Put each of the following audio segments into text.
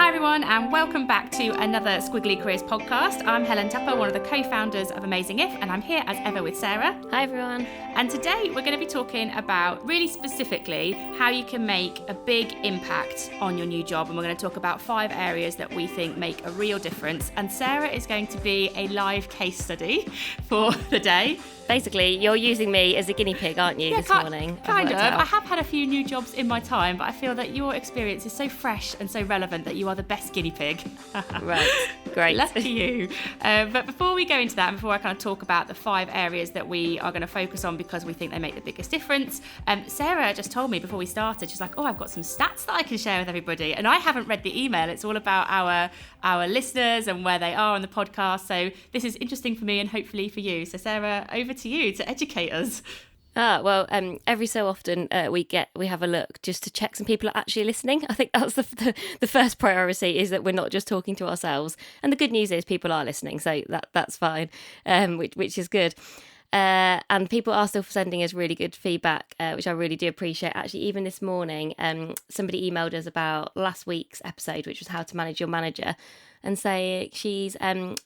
Hi everyone, and welcome back to another Squiggly Careers podcast. I'm Helen, one of the co-founders of Amazing If, and I'm here as ever with Sarah. Hi everyone. And today we're going to be talking about really specifically how you can make a big impact on your new job, and we're going to talk about 5 areas that we think make a real difference. And Sarah is going to be a live case study for the day. Basically, you're using me as a guinea pig, aren't you, this morning? Kind of. I have had a few new jobs in my time, but I feel that your experience is so fresh and so relevant that you are the best guinea pig. Right, great. Lucky you. But before we go into that, and before I kind of talk about the 5 areas that we are going to focus on because we think they make the biggest difference, Sarah just told me before we started, she's like, I've got some stats that I can share with everybody. And I haven't read the email. It's all about our listeners and where they are on the podcast. So this is interesting for me and hopefully for you. So Sarah, over to you to educate us. Every so often we have a look just to check some people are actually listening. I think that's the first priority, is that we're not just talking to ourselves. And the good news is people are listening, so that's fine, which is good. And people are still sending us really good feedback, which I really do appreciate. Actually, even this morning, somebody emailed us about last week's episode, which was how to manage your manager, and say she's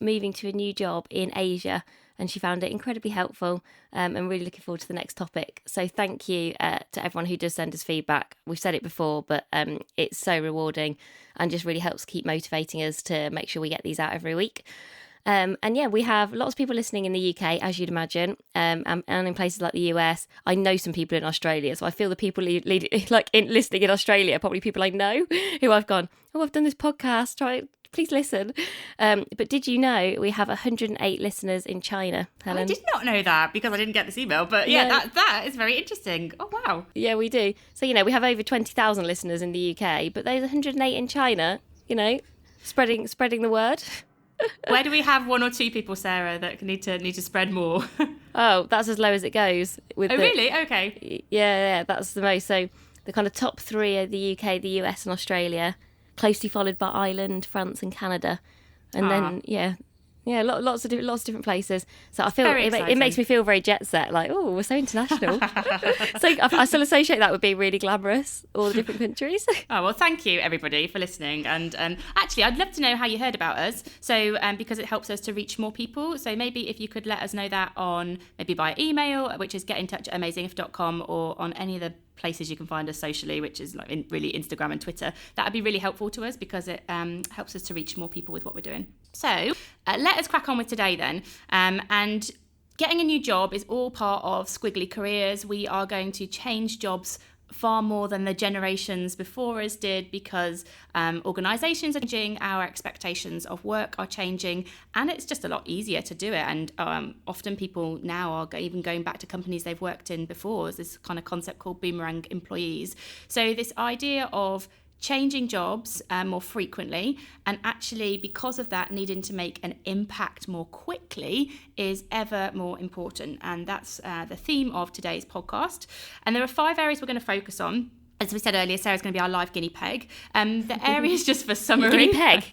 moving to a new job in Asia. And she found it incredibly helpful, and really looking forward to the next topic. So thank you to everyone who does send us feedback. We've said it before, but it's so rewarding and just really helps keep motivating us to make sure we get these out every week. We have lots of people listening in the UK, as you'd imagine, and in places like the US. I know some people in Australia, so I feel the people listening in Australia are probably people I know who I've gone, I've done this podcast, please listen. But did you know we have 108 listeners in China, Helen? I did not know that because I didn't get this email, but that is very interesting. Oh, wow. Yeah, we do. So, we have over 20,000 listeners in the UK, but those 108 in China, spreading the word. Where do we have 1 or 2 people, Sarah, that need to spread more? Oh, that's as low as it goes. Really? Okay. Yeah, that's the most. So the kind of top 3 are the UK, the US and Australia, closely followed by Ireland, France and Canada. And then, lots of different places. So I feel it makes me feel very jet set, like, we're so international. So I still associate that with being really glamorous, all the different countries. Oh, well, thank you, everybody, for listening. And actually, I'd love to know how you heard about us. So because it helps us to reach more people. So maybe if you could let us know that maybe by email, which is getintouch@amazingif.com, or on any of the places you can find us socially, which is really Instagram and Twitter. That would be really helpful to us because it helps us to reach more people with what we're doing. So let us crack on with today then. And getting a new job is all part of Squiggly Careers. We are going to change jobs far more than the generations before us did, because organisations are changing, our expectations of work are changing, and it's just a lot easier to do it. And often people now are even going back to companies they've worked in before. There's this kind of concept called boomerang employees. So this idea of changing jobs more frequently, and actually because of that needing to make an impact more quickly, is ever more important. And that's the theme of today's podcast. And there are 5 areas we're going to focus on. As we said earlier, Sarah's going to be our live guinea pig. The areas, just for summary. Guinea peg?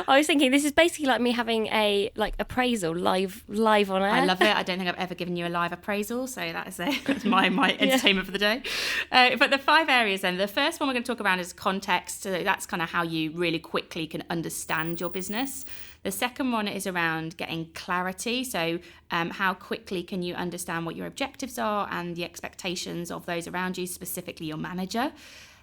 I was thinking this is basically like me having a appraisal live on air. I love it. I don't think I've ever given you a live appraisal, so that's my entertainment for the day. But the 5 areas then. The first one we're going to talk around is context. So that's kind of how you really quickly can understand your business. The second one is around getting clarity. So how quickly can you understand what your objectives are and the expectations of those around you, specifically your manager.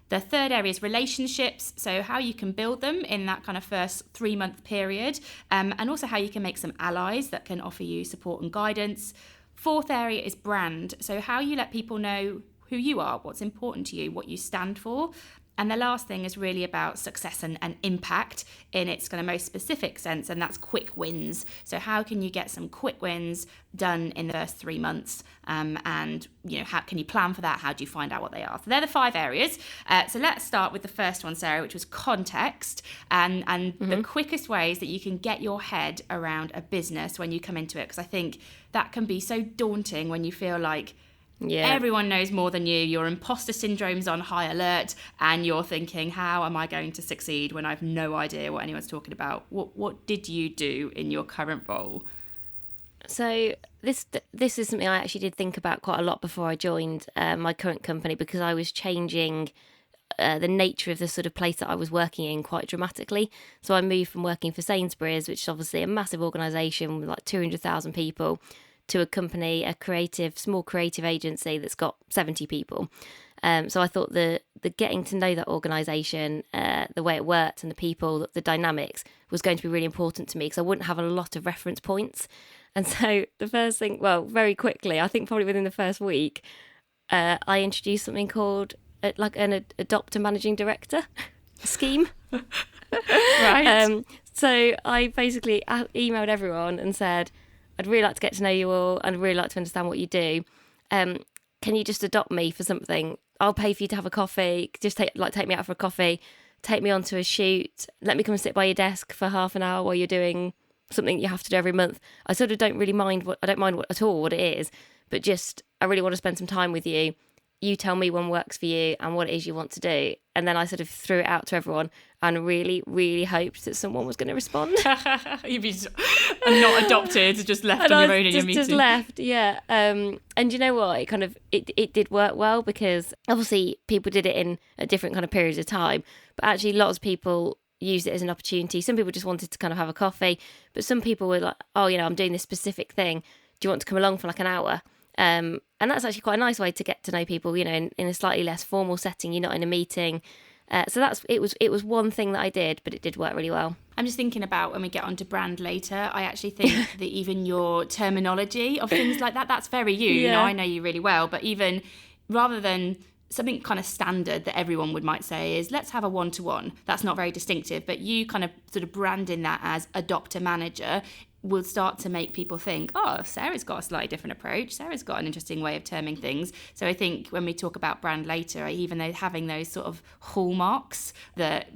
The third area is relationships. So how you can build them in that kind of first 3-month period, and also how you can make some allies that can offer you support and guidance. Fourth area is brand. So how you let people know who you are, what's important to you, what you stand for. And the last thing is really about success and impact in its kind of most specific sense, and that's quick wins. So how can you get some quick wins done in the first 3 months? And how can you plan for that? How do you find out what they are? So they're the 5 areas. So let's start with the first one, Sarah, which was context, and the quickest ways that you can get your head around a business when you come into it, because I think that can be so daunting when you feel like everyone knows more than you. Your imposter syndrome's on high alert, and you're thinking, how am I going to succeed when I've no idea what anyone's talking about? What did you do in your current role? So this is something I actually did think about quite a lot before I joined my current company, because I was changing the nature of the sort of place that I was working in quite dramatically. So I moved from working for Sainsbury's, which is obviously a massive organisation with like 200,000 people, to a company, small creative agency that's got 70 people. So I thought the getting to know that organisation, the way it worked and the people, the dynamics was going to be really important to me because I wouldn't have a lot of reference points. And so the first thing, very quickly, I think probably within the first week, I introduced something called like an adopt a managing director scheme. Right. So I basically emailed everyone and said, I'd really like to get to know you all and I'd really like to understand what you do. Can you just adopt me for something? I'll pay for you to have a coffee. Just take me out for a coffee. Take me onto a shoot. Let me come and sit by your desk for half an hour while you're doing something you have to do every month. I sort of don't really mind at all what it is, but just I really want to spend some time with you. You tell me when works for you and what it is you want to do. And then I sort of threw it out to everyone and really, really hoped that someone was going to respond. You'd be not adopted, just left on your own in your meeting. Just left, yeah. And you know what? It did work well because obviously people did it in a different kind of periods of time. But actually lots of people used it as an opportunity. Some people just wanted to kind of have a coffee. But some people were like, oh, I'm doing this specific thing. Do you want to come along for like an hour? And that's actually quite a nice way to get to know people, in a slightly less formal setting. You're not in a meeting. So it was one thing that I did, but it did work really well. I'm just thinking about when we get onto brand later, I actually think that even your terminology of things like that, that's very you. Yeah. I know you really well, but even rather than something kind of standard that everyone might say is let's have a one-to-one. That's not very distinctive, but you kind of sort of branding that as adopt a manager will start to make people think, oh, Sarah's got a slightly different approach. Sarah's got an interesting way of terming things. So I think when we talk about brand later, even though having those sort of hallmarks that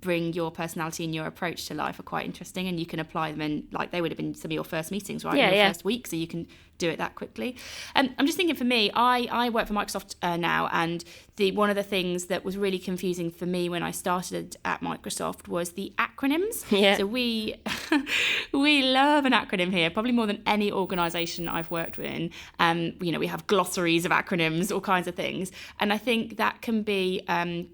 bring your personality and your approach to life are quite interesting, and you can apply them in, like they would have been some of your first meetings, right? Yeah, first week, so you can do it that quickly. I'm just thinking for me, I work for Microsoft now, and one of the things that was really confusing for me when I started at Microsoft was the acronyms. Yeah. So we love an acronym here, probably more than any organisation I've worked in. We have glossaries of acronyms, all kinds of things, and I think that can be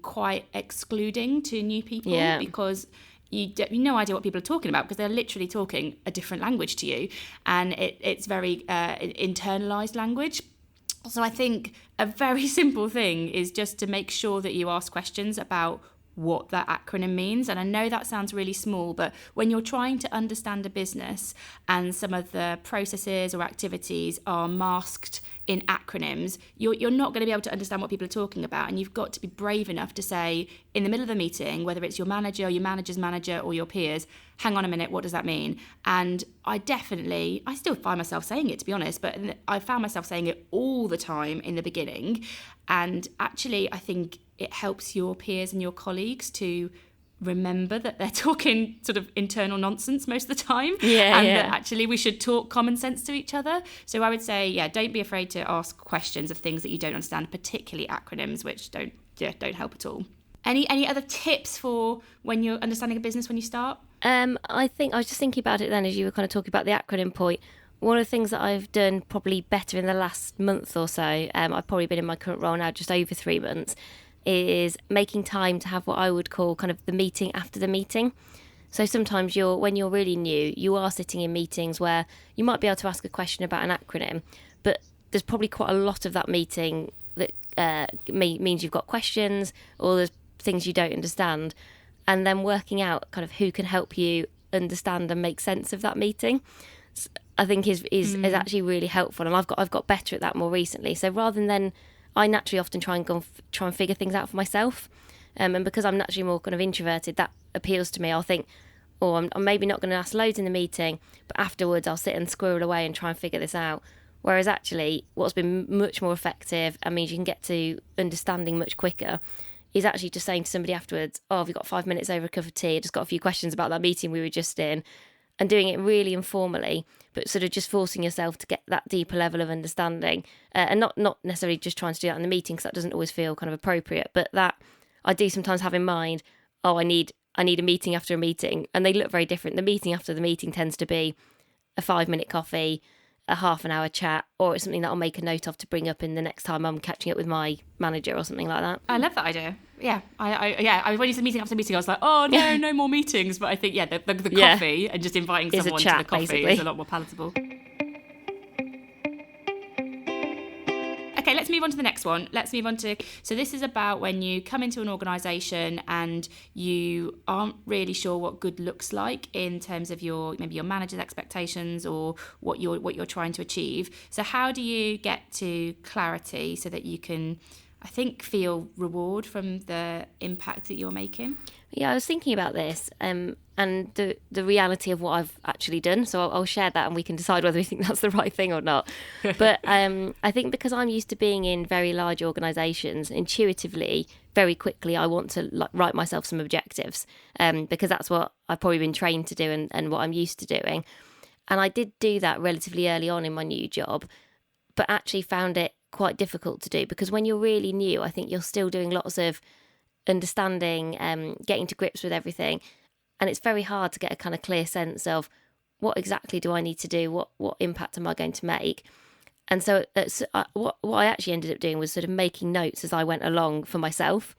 quite excluding to new people because you've no idea what people are talking about because they're literally talking a different language to you, and it's very internalised language. So I think a very simple thing is just to make sure that you ask questions about what that acronym means. And I know that sounds really small, but when you're trying to understand a business and some of the processes or activities are masked in acronyms, you're not going to be able to understand what people are talking about. And you've got to be brave enough to say in the middle of the meeting, whether it's your manager, your manager's manager, or your peers, hang on a minute, what does that mean? And I still find myself saying it, to be honest, but I found myself saying it all the time in the beginning. And actually, I think it helps your peers and your colleagues to remember that they're talking sort of internal nonsense most of the time, that actually we should talk common sense to each other. So I would say, don't be afraid to ask questions of things that you don't understand, particularly acronyms, which don't help at all. Any other tips for when you're understanding a business when you start? I think I was just thinking about it then as you were kind of talking about the acronym point. One of the things that I've done probably better in the last month or so, I've probably been in my current role now just over 3 months, is making time to have what I would call kind of the meeting after the meeting. So sometimes when you're really new, you are sitting in meetings where you might be able to ask a question about an acronym, but there's probably quite a lot of that meeting that means you've got questions or there's things you don't understand, and then working out kind of who can help you understand and make sense of that meeting, I think is actually really helpful. And I've got better at that more recently. So rather than I naturally often try and figure things out for myself. And because I'm naturally more kind of introverted, that appeals to me. I'll think, I'm maybe not going to ask loads in the meeting, but afterwards I'll sit and squirrel away and try and figure this out. Whereas actually what's been much more effective and means you can get to understanding much quicker is actually just saying to somebody afterwards, have you got 5 minutes over a cup of tea? I just got a few questions about that meeting we were just in. And doing it really informally, but sort of just forcing yourself to get that deeper level of understanding, and not necessarily just trying to do that in the meeting because that doesn't always feel kind of appropriate. But that I do sometimes have in mind. I need a meeting after a meeting, and they look very different. The meeting after the meeting tends to be a 5-minute coffee, a half an hour chat, or it's something that I'll make a note of to bring up in the next time I'm catching up with my manager or something like that. I love that idea. when you said meeting after meeting, I was like, oh no more meetings. But I think the coffee and just inviting someone to the coffee is a lot more palatable. Okay, let's move on to the next one. So this is about when you come into an organisation and you aren't really sure what good looks like in terms of maybe your manager's expectations or what you're trying to achieve. So how do you get to clarity so that you can, I think, feel reward from the impact that you're making? Yeah, I was thinking about this and the reality of what I've actually done. So I'll share that and we can decide whether we think that's the right thing or not. But I think because I'm used to being in very large organisations, intuitively, very quickly, I want to write myself some objectives because that's what I've probably been trained to do and what I'm used to doing. And I did do that relatively early on in my new job, but actually found it quite difficult to do because when you're really new, I think you're still doing lots of understanding, getting to grips with everything, and it's very hard to get a kind of clear sense of what exactly do I need to do, what impact am I going to make. And so what I actually ended up doing was sort of making notes as I went along for myself,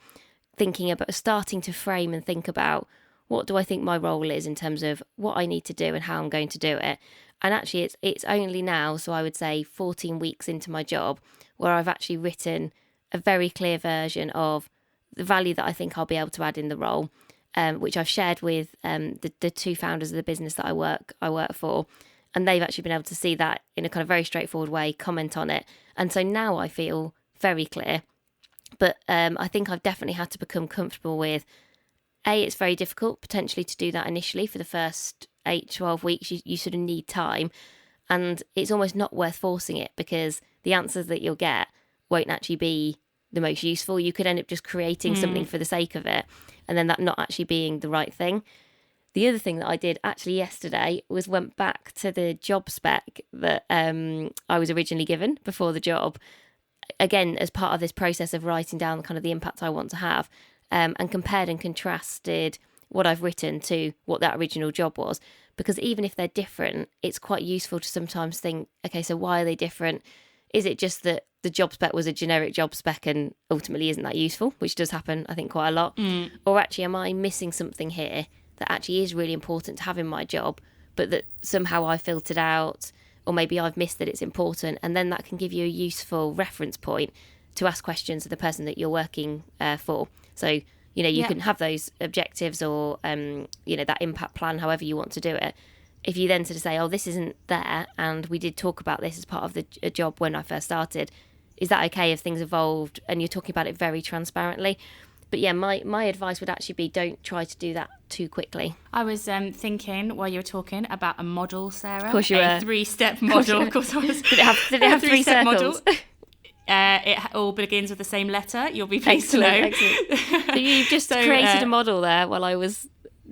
thinking about starting to frame and think about what do I think my role is in terms of what I need to do and how I'm going to do it. And actually it's only now, so I would say 14 weeks into my job, where I've actually written a very clear version of the value that I think I'll be able to add in the role, which I've shared with the two founders of the business that I work for, and they've actually been able to see that in a kind of very straightforward way, comment on it, and so now I feel very clear. But I think I've definitely had to become comfortable with, it's very difficult potentially to do that initially for the first 8-12 weeks. You sort of need time, and it's almost not worth forcing it because the answers that you'll get won't actually be the most useful. You could end up just creating something for the sake of it and then that not actually being the right thing. The other thing that I did actually yesterday was went back to the job spec that I was originally given before the job, again as part of this process of writing down kind of the impact I want to have, and compared and contrasted what I've written to what that original job was, because even if they're different, it's quite useful to sometimes think, okay, so why are they different? Is it just that the job spec was a generic job spec and ultimately isn't that useful, which does happen, I think, quite a lot? Or actually, am I missing something here that actually is really important to have in my job, but that somehow I filtered out, or maybe I've missed that it's important, and then that can give you a useful reference point to ask questions of the person that you're working for. So, you can have those objectives or, that impact plan, however you want to do it. If you then sort of say, oh, this isn't there, and we did talk about this as part of the job when I first started, is that okay if things evolved? And you're talking about it very transparently. But yeah, my advice would actually be don't try to do that too quickly. I was thinking while you were talking about a model, Sarah. Of course you were. A 3-step model. Of course I was. Did it have 3 circles? It all begins with the same letter. You'll be pleased to know. Excellent. So you've just created a model there while I was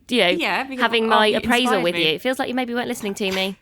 having my appraisal with you. It feels like you maybe weren't listening to me.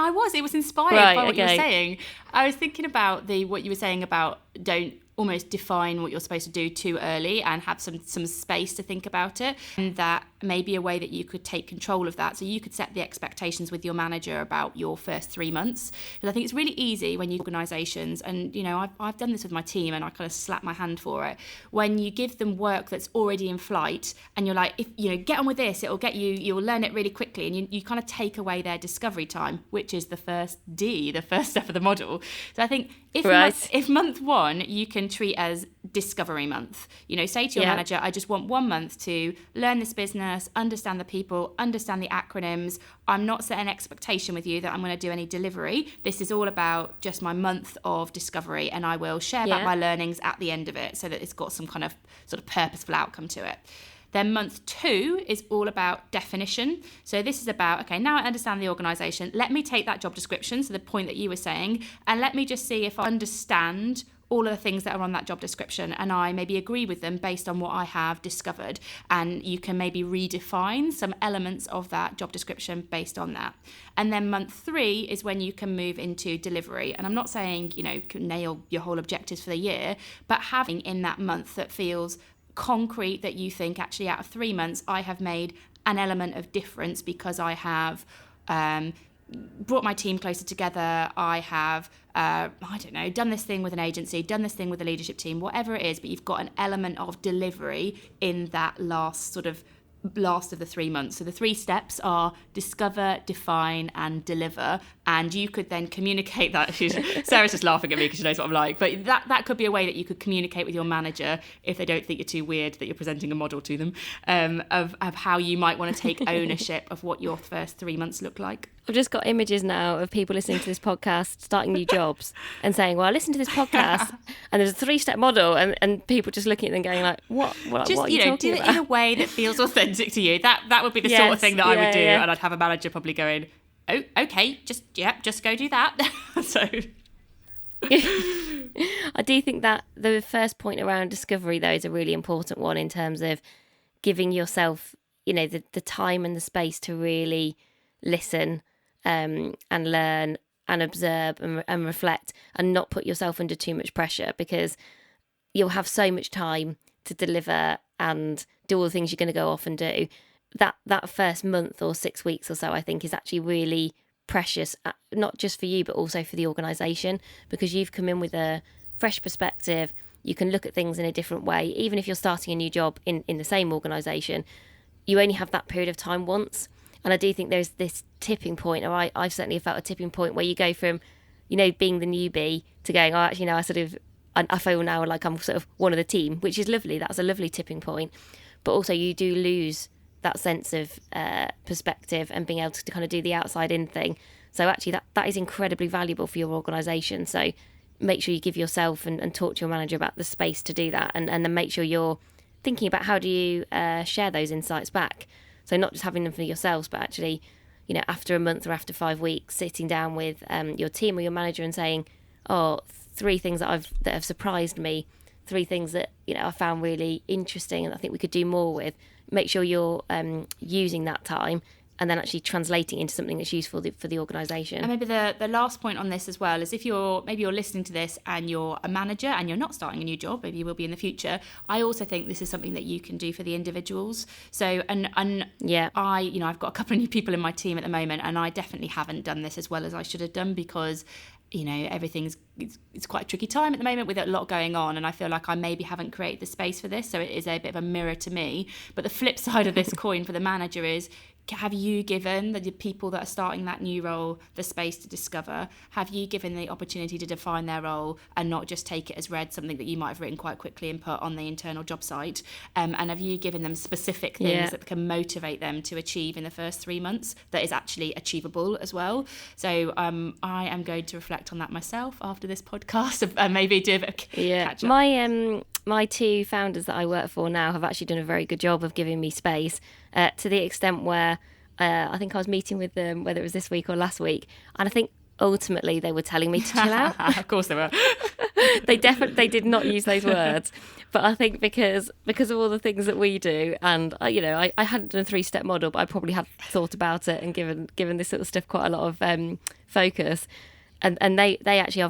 I was. It was inspired by what you were saying. I was thinking about what you were saying about don't almost define what you're supposed to do too early and have some space to think about it, and that may be a way that you could take control of that. So you could set the expectations with your manager about your first 3 months, because I think it's really easy when you organisations, and I've done this with my team and I kind of slap my hand for it, when you give them work that's already in flight and you're like, if get on with this, you'll learn it really quickly, and you kind of take away their discovery time, which is the first D, the first step of the model. So I think if month 1 you can treat as discovery month, say to your manager, I just want 1 month to learn this business, understand the people, understand the acronyms. I'm not setting an expectation with you that I'm going to do any delivery. This is all about just my month of discovery, and I will share about my learnings at the end of it so that it's got some kind of sort of purposeful outcome to it. Then month 2 is all about definition. So this is about, okay, now I understand the organisation. Let me take that job description, so the point that you were saying, and let me just see if I understand all of the things that are on that job description and I maybe agree with them based on what I have discovered. And you can maybe redefine some elements of that job description based on that. And then month 3 is when you can move into delivery. And I'm not saying, nail your whole objectives for the year, but having in that month that feels concrete, that you think actually out of 3 months I have made an element of difference because I have brought my team closer together. I have, done this thing with an agency, done this thing with a leadership team, whatever it is, but you've got an element of delivery in that last of the 3 months. So the 3 steps are discover, define, and deliver. And you could then communicate that. Sarah's just laughing at me because she knows what I'm like. But that could be a way that you could communicate with your manager, if they don't think you're too weird that you're presenting a model to them, of how you might want to take ownership of what your first 3 months look like. I've just got images now of people listening to this podcast, starting new jobs and saying, well, I listened to this podcast and there's a 3-step model, and people just looking at them going like, what are you talking about? Do it in a way that feels authentic to you. That would be the sort of thing that I would do. Yeah. And I'd have a manager probably going, oh, okay, just go do that. So I do think that the first point around discovery, though, is a really important one in terms of giving yourself, the time and the space to really listen and learn and observe and reflect, and not put yourself under too much pressure, because you'll have so much time to deliver and do all the things you're going to go off and do. That first month or 6 weeks or so, I think, is actually really precious, not just for you, but also for the organisation, because you've come in with a fresh perspective. You can look at things in a different way. Even if you're starting a new job in the same organisation, you only have that period of time once. And I do think there's this tipping point, or I've certainly felt a tipping point, where you go from, being the newbie to going, I feel now like I'm sort of one of the team, which is lovely. That's a lovely tipping point. But also you do lose that sense of perspective and being able to kind of do the outside in thing. So actually that is incredibly valuable for your organisation. So make sure you give yourself and talk to your manager about the space to do that, and then make sure you're thinking about how do you share those insights back. So not just having them for yourselves, but actually, after a month or after 5 weeks, sitting down with your team or your manager and saying, 3 things that have surprised me, 3 things that I found really interesting and I think we could do more with. Make sure you're using that time and then actually translating into something that's useful for the organisation. And maybe the last point on this as well is, if you're listening to this and you're a manager and you're not starting a new job, maybe you will be in the future, I also think this is something that you can do for the individuals. So, and yeah, I've got a couple of new people in my team at the moment, and I definitely haven't done this as well as I should have done, because it's quite a tricky time at the moment with a lot going on, and I feel like I maybe haven't created the space for this, so it is a bit of a mirror to me. But the flip side of this coin for the manager is, have you given the people that are starting that new role the space to discover? Have you given the opportunity to define their role and not just take it as read, something that you might have written quite quickly and put on the internal job site? And have you given them specific things that can motivate them to achieve in the first 3 months that is actually achievable as well? So I am going to reflect on that myself after this podcast and maybe do a bit of catch up. My 2 founders that I work for now have actually done a very good job of giving me space, to the extent where I think I was meeting with them, whether it was this week or last week, and I think ultimately they were telling me to chill out. Of course they were. They did not use those words, but I think because of all the things that we do, and I hadn't done a 3-step model, but I probably had thought about it and given this sort of stuff quite a lot of focus. And they actually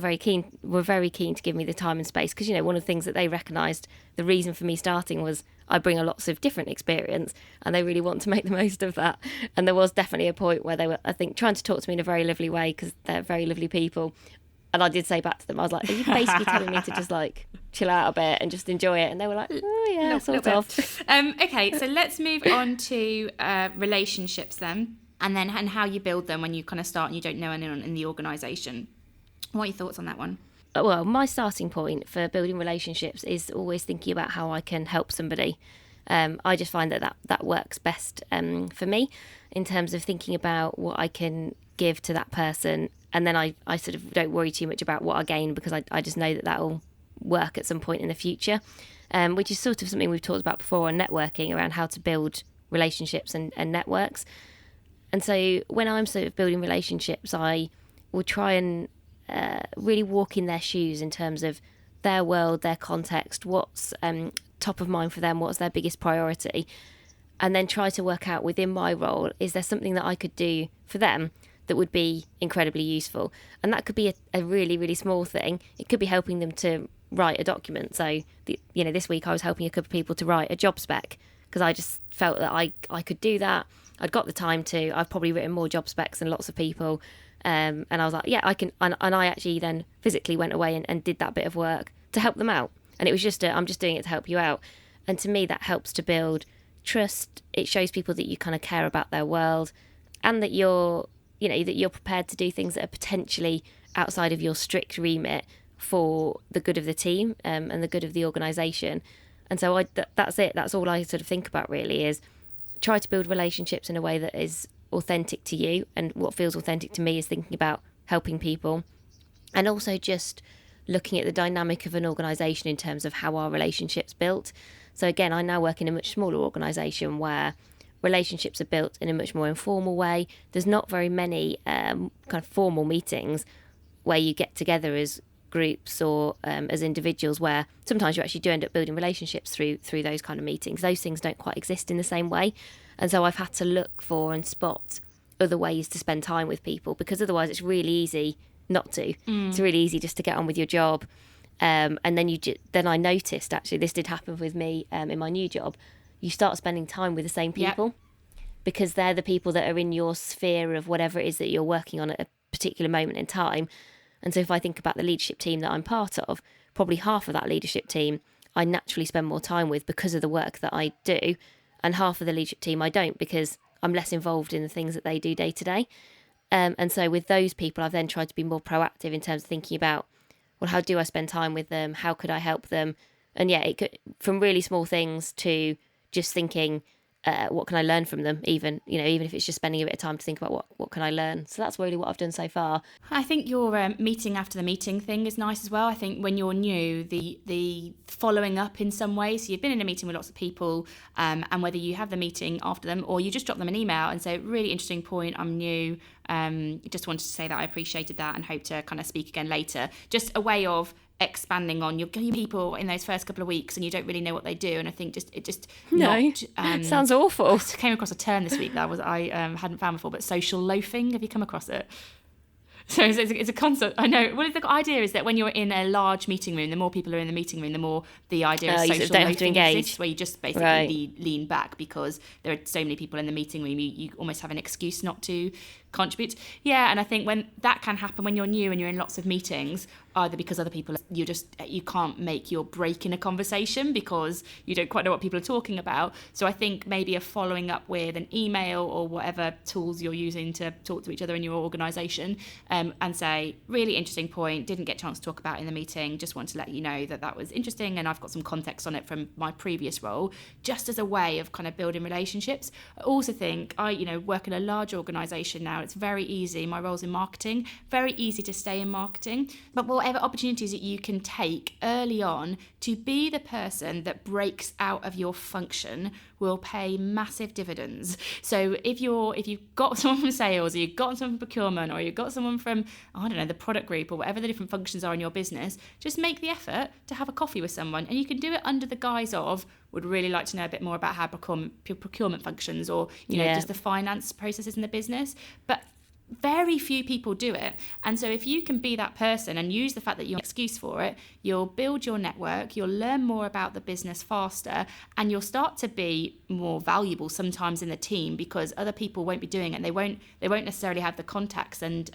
were very keen to give me the time and space, because one of the things that they recognised, the reason for me starting was I bring a lots of different experience, and they really want to make the most of that. And there was definitely a point where they were, I think, trying to talk to me in a very lovely way, because they're very lovely people. And I did say back to them, I was like, are you basically telling me to just like chill out a bit and just enjoy it? And they were like, oh yeah, sort of. Okay, so let's move on to relationships then. And how you build them when you kind of start and you don't know anyone in the organisation. What are your thoughts on that one? Well, my starting point for building relationships is always thinking about how I can help somebody. I just find that works best for me, in terms of thinking about what I can give to that person. And then I sort of don't worry too much about what I gain, because I just know that will work at some point in the future, which is sort of something we've talked about before on networking, around how to build relationships and networks. And so when I'm sort of building relationships, I will try and really walk in their shoes in terms of their world, their context, what's top of mind for them, what's their biggest priority, and then try to work out within my role, is there something that I could do for them that would be incredibly useful? And that could be a really, really small thing. It could be helping them to write a document. So, this week I was helping a couple of people to write a job spec. because I just felt that I could do that. I'd got the time to. I've probably written more job specs than lots of people. And I was like, yeah, I can. And I actually then physically went away and did that bit of work to help them out. And it was just, I'm just doing it to help you out. And to me, that helps to build trust. It shows people that you kind of care about their world, and that you're prepared to do things that are potentially outside of your strict remit for the good of the team, and the good of the organisation. And so that's it. That's all I sort of think about, really, is try to build relationships in a way that is authentic to you. And what feels authentic to me is thinking about helping people, and also just looking at the dynamic of an organisation in terms of how our relationships built. So again, I now work in a much smaller organisation where relationships are built in a much more informal way. There's not very many kind of formal meetings where you get together as groups or as individuals, where sometimes you actually do end up building relationships through those kind of meetings. Those things don't quite exist in the same way. And so I've had to look for and spot other ways to spend time with people, because otherwise it's really easy not to. It's really easy just to get on with your job. And then I noticed, actually, this did happen with me in my new job. You start spending time with the same people, because they're the people that are in your sphere of whatever it is that you're working on at a particular moment in time. And so if I think about the leadership team that I'm part of, probably half of that leadership team I naturally spend more time with because of the work that I do, and half of the leadership team I don't, because I'm less involved in the things that they do day to day. And so with those people, I've then tried to be more proactive in terms of thinking about, well, how do I spend time with them? How could I help them? And yeah, it could, from really small things to just thinking, what can I learn from them? Even if it's just spending a bit of time to think about what can I learn. So that's really what I've done so far. I think your meeting after the meeting thing is nice as well. I think when you're new, the following up in some ways. So you've been in a meeting with lots of people, and whether you have the meeting after them or you just drop them an email and say, really interesting point, I'm new. Just wanted to say that I appreciated that and hope to kind of speak again later. Just a way of expanding on your people in those first couple of weeks, and you don't really know what they do. And I think sounds awful. I came across a term this week that I hadn't found before, but social loafing. Have you come across it? So it's a concept. I know. Well, the idea is that when you're in a large meeting room, the more people are in the meeting room, the more the idea of social don't have to loafing engage. exists, where you just basically lean back because there are so many people in the meeting room. You almost have an excuse not to contribute. Yeah, and I think when that can happen when you're new and you're in lots of meetings, either because other people, you can't make your break in a conversation because you don't quite know what people are talking about. So I think maybe a following up with an email or whatever tools you're using to talk to each other in your organisation, and say, really interesting point, didn't get a chance to talk about in the meeting, just wanted to let you know that was interesting and I've got some context on it from my previous role, just as a way of kind of building relationships. I also think I work in a large organisation now. It's very easy, my role's in marketing, very easy to stay in marketing, but whatever opportunities that you can take early on to be the person that breaks out of your function will pay massive dividends. So if you've got someone from sales, or you've got someone from procurement, or you've got someone from, I don't know, the product group, or whatever the different functions are in your business, just make the effort to have a coffee with someone. And you can do it under the guise of, would really like to know a bit more about how procurement functions, or just the finance processes in the business. But very few people do it. And so if you can be that person and use the fact that you're an excuse for it, you'll build your network, you'll learn more about the business faster, and you'll start to be more valuable sometimes in the team because other people won't be doing it, and they won't necessarily have the contacts and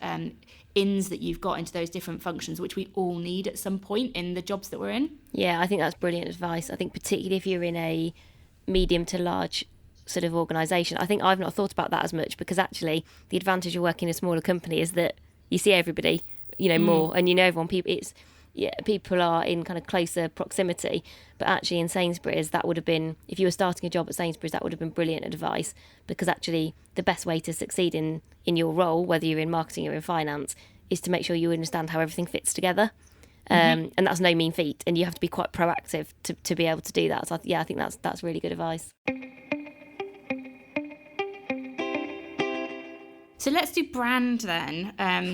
ins that you've got into those different functions, which we all need at some point in the jobs that we're in. Yeah, I think that's brilliant advice. I think particularly if you're in a medium to large sort of organisation, I think I've not thought about that as much, because actually the advantage of working in a smaller company is that you see everybody, more, and everyone. People are in kind of closer proximity. But actually in Sainsbury's, that would have been, if you were starting a job at Sainsbury's, that would have been brilliant advice, because actually the best way to succeed in your role, whether you're in marketing or in finance, is to make sure you understand how everything fits together. And that's no mean feat, and you have to be quite proactive to be able to do that. So I think that's really good advice. So let's do brand then. And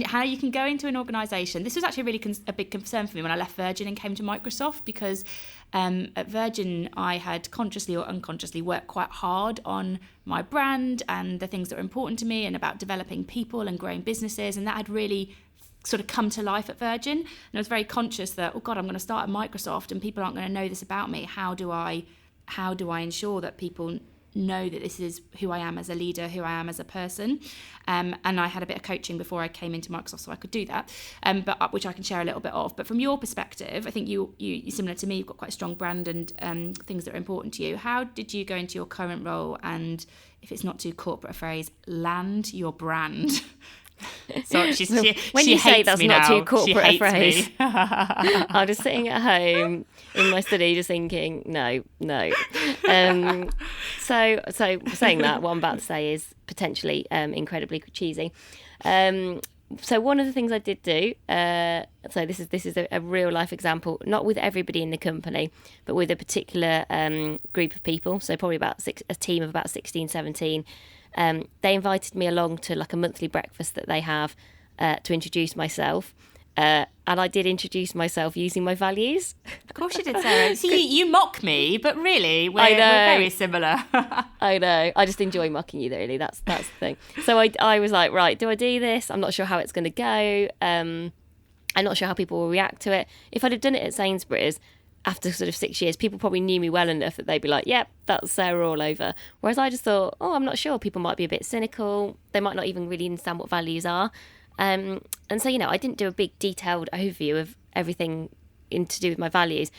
how you can go into an organisation. This was actually really a big concern for me when I left Virgin and came to Microsoft, because at Virgin I had consciously or unconsciously worked quite hard on my brand and the things that were important to me and about developing people and growing businesses, and that had really sort of come to life at Virgin. And I was very conscious that, oh God, I'm going to start at Microsoft and people aren't going to know this about me. How do I how do I ensure that people know that this is who I am as a leader, who I am as a person. And I had a bit of coaching before I came into Microsoft, so I could do that, but which I can share a little bit of. But from your perspective, I think you're similar to me. You've got quite a strong brand and things that are important to you. How did you go into your current role and, if it's not too corporate a phrase, land your brand? So when you say that's not too corporate a phrase, me. I'm just sitting at home in my study just thinking, no. So saying that, what I'm about to say is potentially incredibly cheesy. So one of the things I did do, so this is a real life example, not with everybody in the company, but with a particular group of people, so probably a team of about 16, 17. They invited me along to like a monthly breakfast that they have to introduce myself. And I did introduce myself using my values. Of course you did, Sarah. See, you mock me, but really, we're very similar. I know. I just enjoy mocking you, really. That's the thing. So I was like, right, do I do this? I'm not sure how it's going to go. I'm not sure how people will react to it. If I'd have done it at Sainsbury's, after sort of 6 years, people probably knew me well enough that they'd be like, yep, that's Sarah all over. Whereas I just thought, I'm not sure. People might be a bit cynical. They might not even really understand what values are. And so, I didn't do a big detailed overview of everything to do with my values.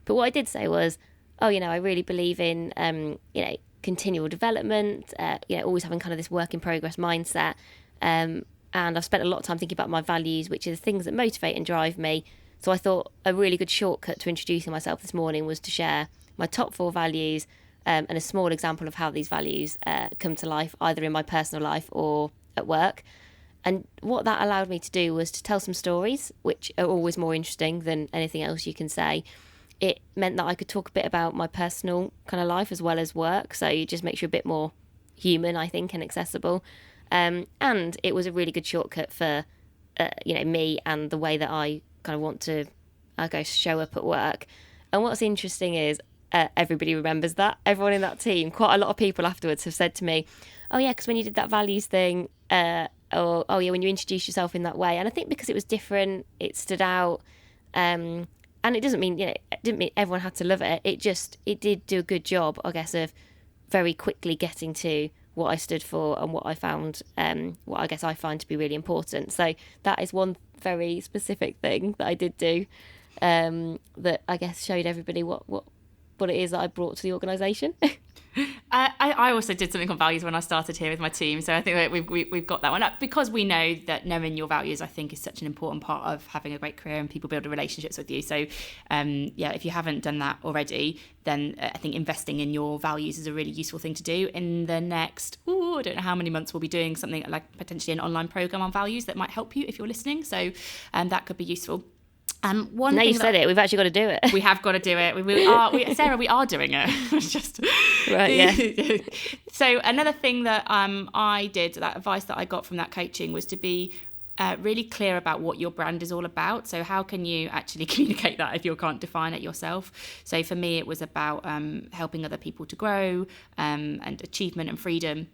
But what I did say was, I really believe in, continual development, always having kind of this work in progress mindset. And I've spent a lot of time thinking about my values, which are the things that motivate and drive me. So I thought a really good shortcut to introducing myself this morning was to share my top 4 values and a small example of how these values come to life, either in my personal life or at work. And what that allowed me to do was to tell some stories, which are always more interesting than anything else you can say. It meant that I could talk a bit about my personal kind of life as well as work. So it just makes you a bit more human, I think, and accessible. And it was a really good shortcut for, me and the way that I kind of want to show up at work. And what's interesting is everybody remembers that. Everyone in that team, quite a lot of people afterwards have said to me, oh yeah, because when you did that values thing, or oh yeah, when you introduced yourself in that way. And I think because it was different, it stood out. And it doesn't mean, it didn't mean everyone had to love it. It did do a good job, I guess, of very quickly getting to what I stood for and what I found, what I guess I find to be really important. So that is one very specific thing that I did do, that I guess showed everybody what it is that I brought to the organisation. I also did something on values when I started here with my team, so I think that we've got that one up, because we know that knowing your values, I think, is such an important part of having a great career and people building relationships with you. So if you haven't done that already, then I think investing in your values is a really useful thing to do. In the next, I don't know how many months, we'll be doing something like potentially an online program on values that might help you if you're listening, so that could be useful. Now you said it, we've actually got to do it. We have got to do it. Sarah, we are doing it. Just right, yeah. So another thing that I did, that advice that I got from that coaching, was to be really clear about what your brand is all about. So how can you actually communicate that if you can't define it yourself? So for me, it was about helping other people to grow and achievement and freedom.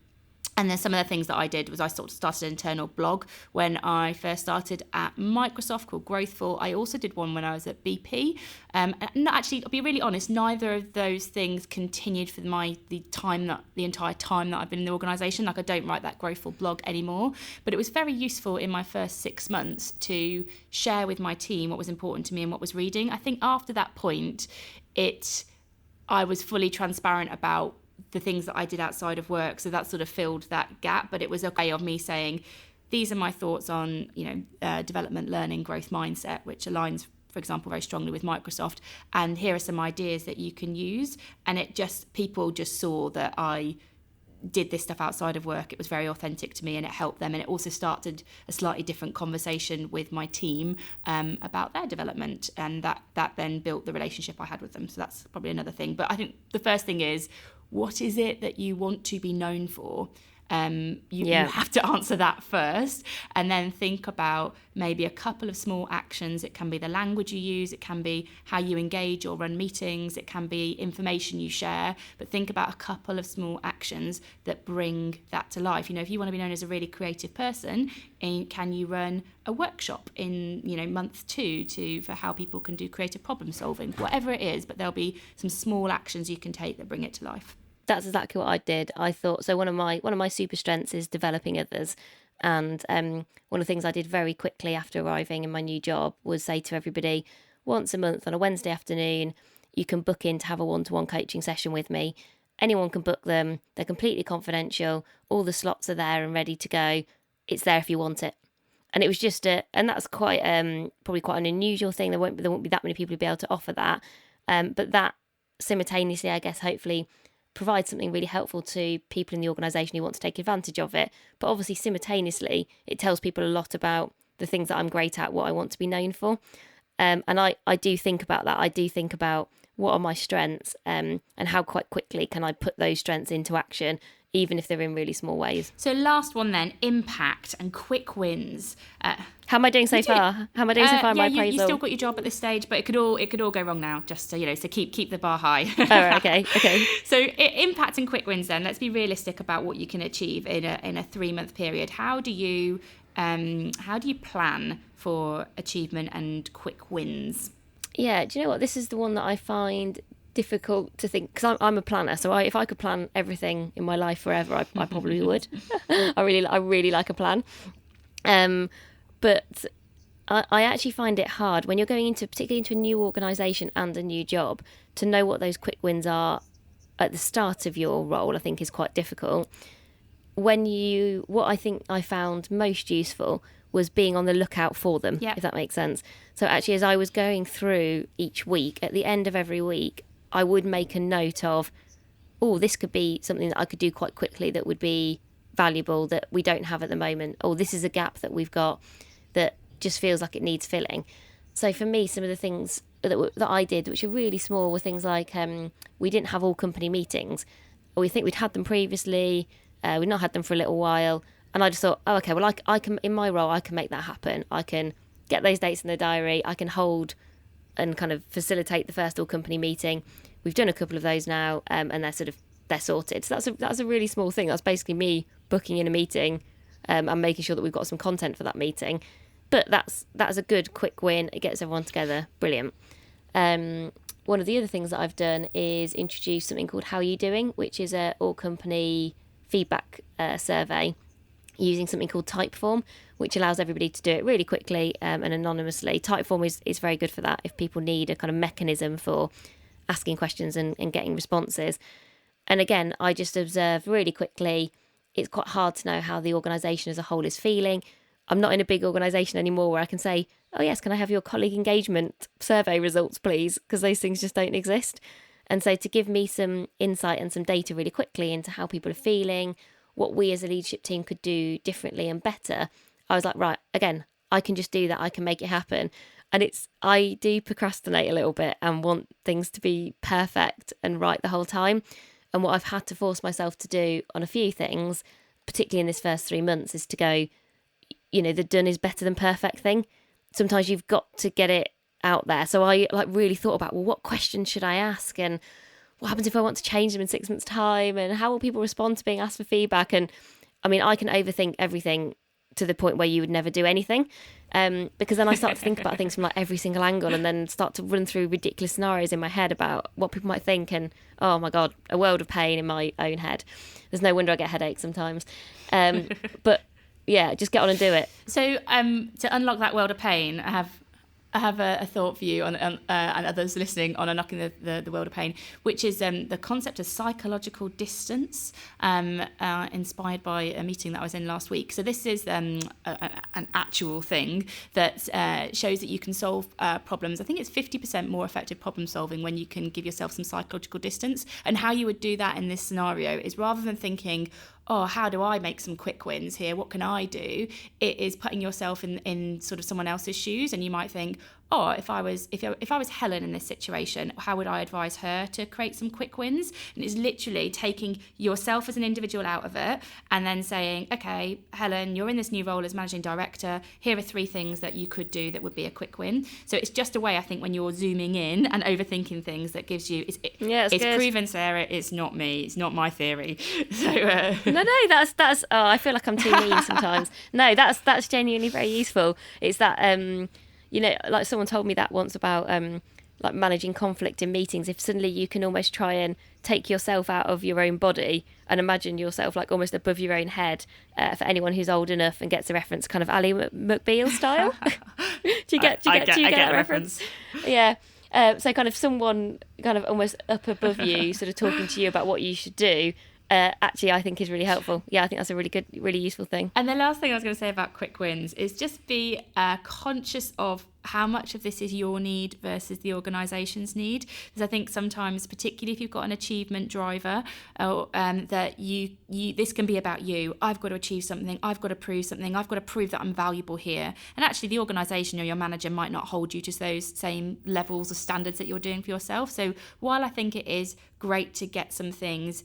And then some of the things that I did was I sort of started an internal blog when I first started at Microsoft called Growthful. I also did one when I was at BP. And actually, I'll be really honest, neither of those things continued for the entire time that I've been in the organisation. Like, I don't write that Growthful blog anymore. But it was very useful in my first 6 months to share with my team what was important to me and what was reading. I think after that point, I was fully transparent about the things that I did outside of work, so that sort of filled that gap. But it was a way of me saying, these are my thoughts on development, learning, growth mindset, which aligns, for example, very strongly with Microsoft, and here are some ideas that you can use. And people just saw that I did this stuff outside of work. It was very authentic to me, and it helped them, and it also started a slightly different conversation with my team about their development, and that then built the relationship I had with them. So that's probably another thing. But I think the first thing is, what is it that you want to be known for? You have to answer that first, and then think about maybe a couple of small actions. It can be the language you use, it can be how you engage or run meetings, it can be information you share, but think about a couple of small actions that bring that to life. If you want to be known as a really creative person, can you run a workshop in month 2 for how people can do creative problem solving, whatever it is, but there'll be some small actions you can take that bring it to life. That's exactly what I did. I thought, so one of my super strengths is developing others. And one of the things I did very quickly after arriving in my new job was say to everybody, once a month on a Wednesday afternoon, you can book in to have a one-to-one coaching session with me. Anyone can book them. They're completely confidential. All the slots are there and ready to go. It's there if you want it. And it was just and that's quite probably quite an unusual thing. There won't be that many people who'll be able to offer that. But that simultaneously, I guess, hopefully provide something really helpful to people in the organisation who want to take advantage of it. But obviously, simultaneously, it tells people a lot about the things that I'm great at, what I want to be known for. And I do think about that. I do think about what are my strengths and how quite quickly can I put those strengths into action, even if they're in really small ways. So last one then, impact and quick wins. How am I doing so far? How am I doing so far in my appraisal? You still got your job at this stage, but it could all go wrong now. Just so so keep the bar high. Oh, okay. So impact and quick wins. Then let's be realistic about what you can achieve in a 3-month period. How do you plan for achievement and quick wins? Yeah, do you know what? This is the one that I find difficult to think, because I'm a planner. So if I could plan everything in my life forever, I probably would. I really like a plan. But I actually find it hard when you're going particularly into a new organisation and a new job, to know what those quick wins are at the start of your role. I think is quite difficult. What I think I found most useful was being on the lookout for them, if that makes sense. So actually, as I was going through each week, at the end of every week, I would make a note of, this could be something that I could do quite quickly that would be valuable that we don't have at the moment. This is a gap that we've got that just feels like it needs filling. So for me, some of the things that I did, which are really small, were things like we didn't have all company meetings. We think we'd had them previously. We'd not had them for a little while. And I just thought, okay, well, I can, in my role, I can make that happen. I can get those dates in the diary. I can hold and kind of facilitate the first all company meeting. We've done a couple of those now, and they're sorted. So that's a really small thing. That's basically me booking in a meeting and making sure that we've got some content for that meeting. But that's a good quick win. It gets everyone together. Brilliant. One of the other things that I've done is introduce something called How Are You Doing, which is a all company feedback survey, using something called Typeform, which allows everybody to do it really quickly and anonymously. Typeform is very good for that if people need a kind of mechanism for asking questions and getting responses. And again, I just observe really quickly, it's quite hard to know how the organisation as a whole is feeling. I'm not in a big organisation anymore where I can say, oh yes, can I have your colleague engagement survey results, please? Because those things just don't exist. And so to give me some insight and some data really quickly into how people are feeling, what we as a leadership team could do differently and better, I was like, right, again, I can just do that. I can make it happen. And I do procrastinate a little bit and want things to be perfect and right the whole time. And what I've had to force myself to do on a few things, particularly in this first 3 months, is to go, the done is better than perfect thing. Sometimes you've got to get it out there. So I really thought about, well, what questions should I ask? And what happens if I want to change them in 6 months' time? And how will people respond to being asked for feedback? And I mean, I can overthink everything to the point where you would never do anything. Because then I start to think about things from every single angle and then start to run through ridiculous scenarios in my head about what people might think. And oh my God, a world of pain in my own head. There's no wonder I get headaches sometimes. But yeah, just get on and do it. So to unlock that world of pain, I have a thought for you and others listening on unlocking the world of pain, which is the concept of psychological distance, inspired by a meeting that I was in last week. So this is an actual thing that shows that you can solve problems. I think it's 50% more effective problem solving when you can give yourself some psychological distance. And how you would do that in this scenario is, rather than thinking, how do I make some quick wins here? What can I do? It is putting yourself in sort of someone else's shoes, and you might think, oh, if I was Helen in this situation, how would I advise her to create some quick wins? And it's literally taking yourself as an individual out of it and then saying, okay, Helen, you're in this new role as managing director. Here are 3 things that you could do that would be a quick win. So it's just a way, I think, when you're zooming in and overthinking things, that gives you, it's proven, Sarah, it's not me, it's not my theory. So no, that's oh, I feel like I'm too mean sometimes. No, that's genuinely very useful. It's that like someone told me that once about like managing conflict in meetings. If suddenly you can almost try and take yourself out of your own body and imagine yourself like almost above your own head, for anyone who's old enough and gets a reference, kind of Ally McBeal style. do you get that reference? Yeah. So kind of someone kind of almost up above you, sort of talking to you about what you should do, actually I think is really helpful. Yeah, I think that's a really good, really useful thing. And the last thing I was going to say about quick wins is just be conscious of how much of this is your need versus the organisation's need. Because I think sometimes, particularly if you've got an achievement driver, that you this can be about you. I've got to achieve something. I've got to prove something. I've got to prove that I'm valuable here. And actually, the organisation or your manager might not hold you to those same levels of standards that you're doing for yourself. So while I think it is great to get some things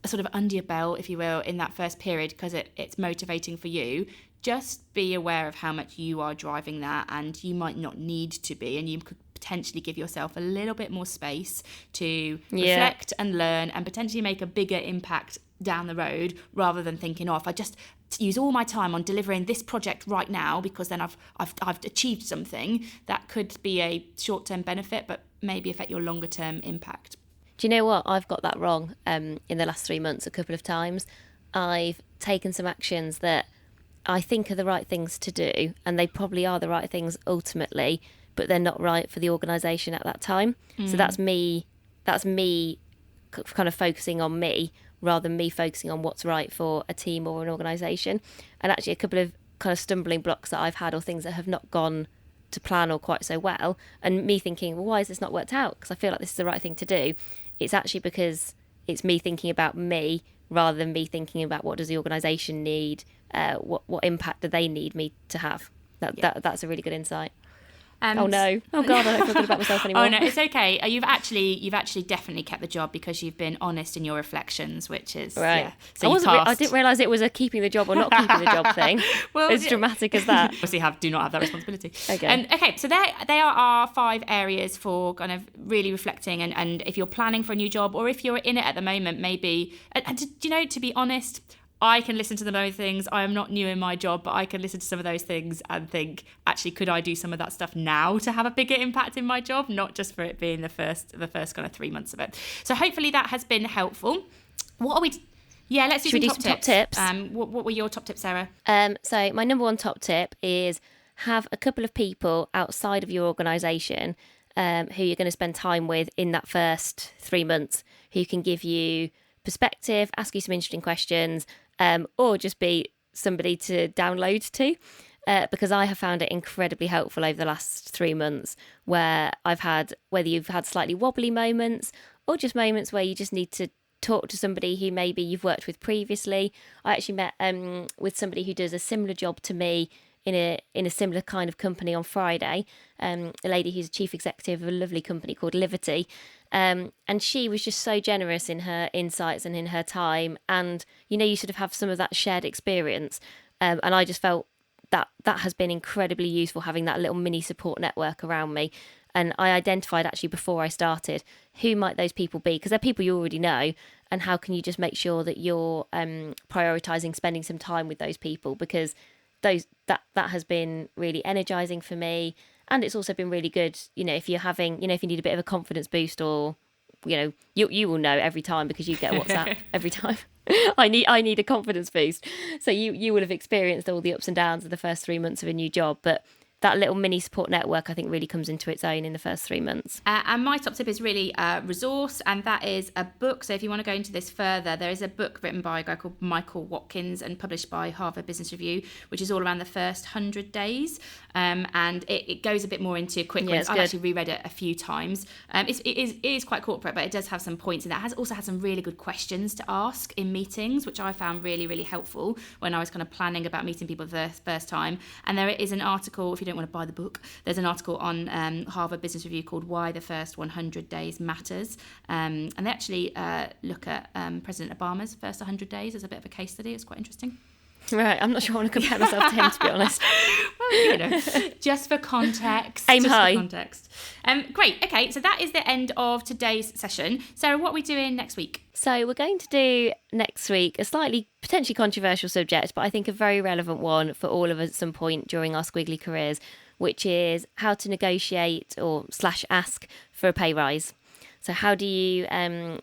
sort of under your belt, if you will, in that first period, because it's motivating for you, just be aware of how much you are driving that, and you might not need to be, and you could potentially give yourself a little bit more space to reflect and learn and potentially make a bigger impact down the road, rather than thinking, oh, if I just use all my time on delivering this project right now, because then I've achieved something, that could be a short-term benefit but maybe affect your longer-term impact. Do you know what? I've got that wrong in the last 3 months a couple of times. I've taken some actions that I think are the right things to do, and they probably are the right things ultimately, but they're not right for the organisation at that time. So that's me kind of focusing on me rather than me focusing on what's right for a team or an organisation. And actually a couple of kind of stumbling blocks that I've had, or things that have not gone to plan or quite so well, and me thinking, well, why has this not worked out? Because I feel like this is the right thing to do. It's actually because it's me thinking about me rather than me thinking about what does the organisation need, what impact do they need me to have. That's a really good insight. Oh no! Oh God! I don't feel good about myself anymore. Oh no, it's okay. You've actually definitely kept the job because you've been honest in your reflections, which is right. Yeah. So I didn't realise it was a keeping the job or not keeping the job thing. Well, as dramatic as that. Obviously, do not have that responsibility. Okay. Okay. So they are our 5 areas for kind of really reflecting, and if you're planning for a new job, or if you're in it at the moment, maybe. And to be honest, I can listen to those things. I am not new in my job, but I can listen to some of those things and think, actually, could I do some of that stuff now to have a bigger impact in my job, not just for it being the first kind of 3 months of it. So hopefully that has been helpful. What are we? Let's do some top tips. What were your top tips, Sarah? So my number 1 top tip is have a couple of people outside of your organisation who you're going to spend time with in that first 3 months, who can give you perspective, ask you some interesting questions, or just be somebody to download to, because I have found it incredibly helpful over the last 3 months, where whether you've had slightly wobbly moments or just moments where you just need to talk to somebody who maybe you've worked with previously. I actually met with somebody who does a similar job to me in a similar kind of company on Friday, a lady who's a chief executive of a lovely company called Liberty. And she was just so generous in her insights and in her time. And, you sort of have some of that shared experience. And I just felt that has been incredibly useful, having that little mini support network around me. And I identified actually before I started, who might those people be? Because they're people you already know. And how can you just make sure that you're prioritising spending some time with those people? Because that has been really energizing for me, and it's also been really good, if you're having, if you need a bit of a confidence boost, or you will know every time, because you get a WhatsApp every time. I need a confidence boost. So you will have experienced all the ups and downs of the first 3 months of a new job, but that little mini support network, I think, really comes into its own in the first 3 months. And my top tip is really a resource, and that is a book. So if you want to go into this further, there is a book written by a guy called Michael Watkins and published by Harvard Business Review, which is all around the first 100 days. And it goes a bit more into quick wins. I've actually reread it a few times. It is quite corporate, but it does have some points in that. It has also had some really good questions to ask in meetings, which I found really, really helpful when I was kind of planning about meeting people the first time. And there is an article, if you don't want to buy the book, there's an article on Harvard Business Review called Why the First 100 Days Matters. And they actually look at President Obama's first 100 days as a bit of a case study. It's quite interesting. Right, I'm not sure I want to compare myself to him, to be honest. Well, just for context. Aim high. For context. Great. Okay, so that is the end of today's session. Sarah, what are we doing next week? So we're going to do next week a slightly potentially controversial subject, but I think a very relevant one for all of us at some point during our squiggly careers, which is how to negotiate or / ask for a pay rise. So how do you,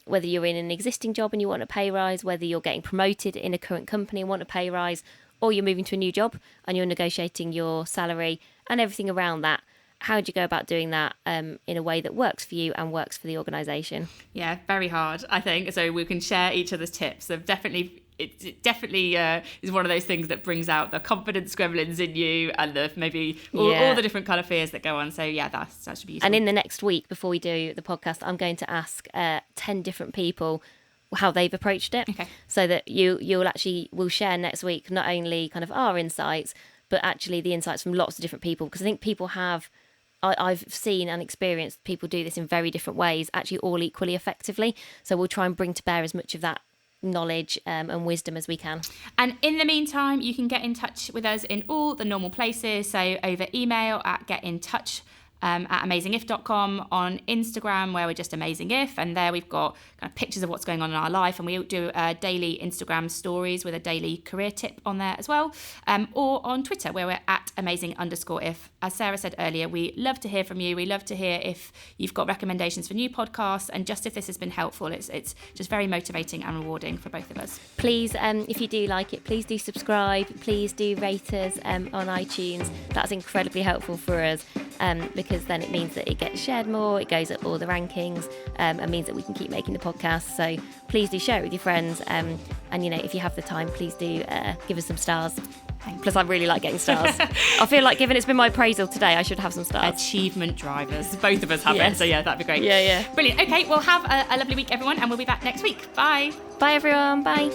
whether you're in an existing job and you want a pay rise, whether you're getting promoted in a current company and want a pay rise, or you're moving to a new job and you're negotiating your salary and everything around that, how do you go about doing that in a way that works for you and works for the organisation? Yeah, very hard, I think. So we can share each other's tips. So it definitely is one of those things that brings out the confidence gremlins in you and the maybe all the different kind of fears that go on. So yeah, that should be useful. And in the next week, before we do the podcast, I'm going to ask 10 different people how they've approached it. Okay. So that we'll share next week not only kind of our insights, but actually the insights from lots of different people. Because I think people I've seen and experienced people do this in very different ways, actually all equally effectively. So we'll try and bring to bear as much of that knowledge and wisdom as we can. And in the meantime, you can get in touch with us in all the normal places. So over email at getintouch at amazingif.com, on Instagram where we're just amazingif, and there we've got kind of pictures of what's going on in our life, and we do daily Instagram stories with a daily career tip on there as well, or on Twitter where we're at amazing_if. As Sarah said earlier, we love to hear from you. We love to hear if you've got recommendations for new podcasts, and just if this has been helpful. It's just very motivating and rewarding for both of us. Please, if you do like it, please do subscribe, please do rate us on iTunes. That's incredibly helpful for us, because then it means that it gets shared more, it goes up all the rankings, and means that we can keep making the podcast. So please do share it with your friends, and if you have the time, please do give us some stars. Plus I really like getting stars. I feel like given it's been my appraisal today, I should have some stars. Achievement drivers, both of us have it, so yeah, that'd be great. Yeah. Brilliant. Okay, well, have a lovely week everyone, and we'll be back next week. Bye everyone. Bye.